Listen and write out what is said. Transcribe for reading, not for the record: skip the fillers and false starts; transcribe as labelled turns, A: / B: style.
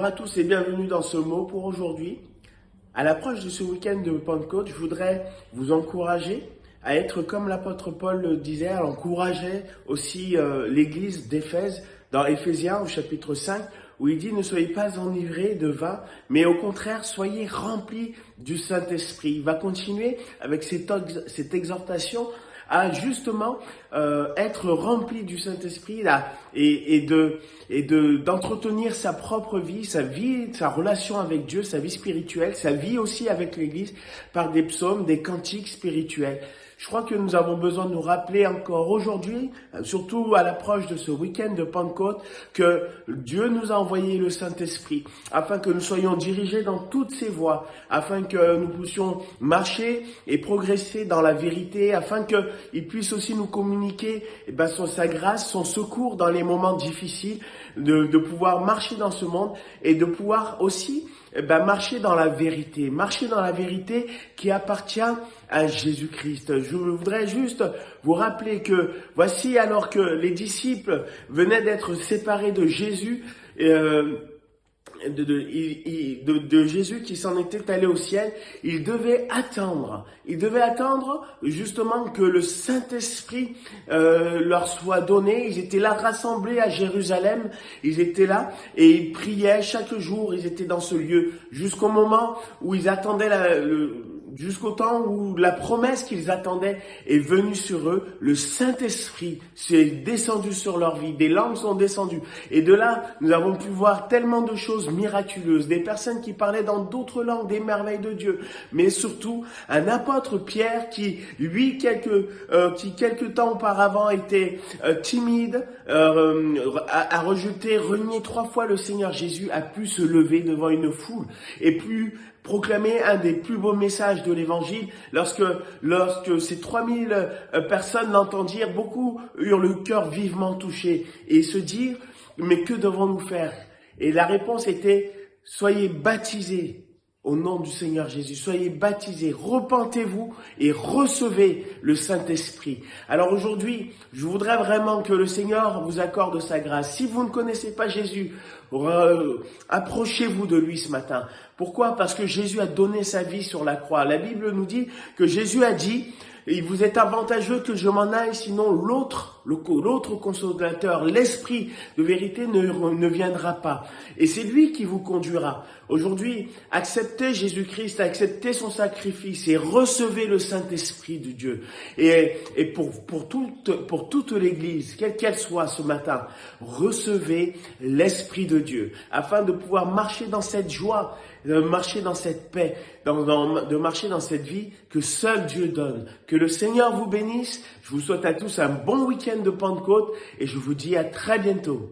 A: Bonjour à tous et bienvenue dans ce mot pour aujourd'hui. À l'approche de ce week-end de Pentecôte, je voudrais vous encourager à être comme l'apôtre Paul le disait, elle encourageait aussi l'église d'Éphèse dans Éphésiens au chapitre 5 où il dit « Ne soyez pas enivrés de vin, mais au contraire, soyez remplis du Saint-Esprit ». Il va continuer avec cette exhortation à justement être rempli du Saint-Esprit là et d'entretenir sa propre vie, sa relation avec Dieu, sa vie spirituelle, sa vie aussi avec l'Église par des psaumes, des cantiques spirituels. Je crois que nous avons besoin de nous rappeler encore aujourd'hui, surtout à l'approche de ce week-end de Pentecôte, que Dieu nous a envoyé le Saint-Esprit afin que nous soyons dirigés dans toutes ses voies, afin que nous puissions marcher et progresser dans la vérité, afin qu'il puisse aussi nous communiquer sa grâce, son secours dans les moments difficiles, de pouvoir marcher dans ce monde et de pouvoir aussi marcher dans la vérité qui appartient à Jésus-Christ. Je voudrais juste vous rappeler que voici alors que les disciples venaient d'être séparés de Jésus, de Jésus qui s'en était allé au ciel, ils devaient attendre justement que le Saint-Esprit leur soit donné. Ils étaient là rassemblés à Jérusalem, ils étaient là et ils priaient chaque jour, ils étaient dans ce lieu jusqu'au moment où ils attendaient jusqu'au temps où la promesse qu'ils attendaient est venue sur eux. Le Saint-Esprit s'est descendu sur leur vie, des langues sont descendues. Et de là, nous avons pu voir tellement de choses miraculeuses, des personnes qui parlaient dans d'autres langues, des merveilles de Dieu. Mais surtout, un apôtre Pierre qui, lui, quelques temps auparavant était timide, a rejeté, renié 3 fois le Seigneur Jésus, a pu se lever devant une foule et pu proclamer un des plus beaux messages de l'évangile. Lorsque ces 3000 personnes l'entendirent, beaucoup eurent le cœur vivement touché et se dirent, mais que devons-nous faire? Et la réponse était, soyez baptisés au nom du Seigneur Jésus, soyez baptisés, repentez-vous et recevez le Saint-Esprit. Alors aujourd'hui, je voudrais vraiment que le Seigneur vous accorde sa grâce. Si vous ne connaissez pas Jésus, approchez-vous de lui ce matin. Pourquoi? Parce que Jésus a donné sa vie sur la croix. La Bible nous dit que Jésus a dit, il vous est avantageux que je m'en aille, sinon l'autre consolateur, l'Esprit de vérité ne viendra pas. Et c'est lui qui vous conduira. Aujourd'hui, acceptez Jésus-Christ, acceptez son sacrifice et recevez le Saint-Esprit de Dieu. Et pour toute l'Église, quelle qu'elle soit ce matin, recevez l'Esprit de Dieu afin de pouvoir marcher dans cette joie, de marcher dans cette paix, de marcher dans cette vie que seul Dieu donne. Que le Seigneur vous bénisse. Je vous souhaite à tous un bon week-end de Pentecôte et je vous dis à très bientôt.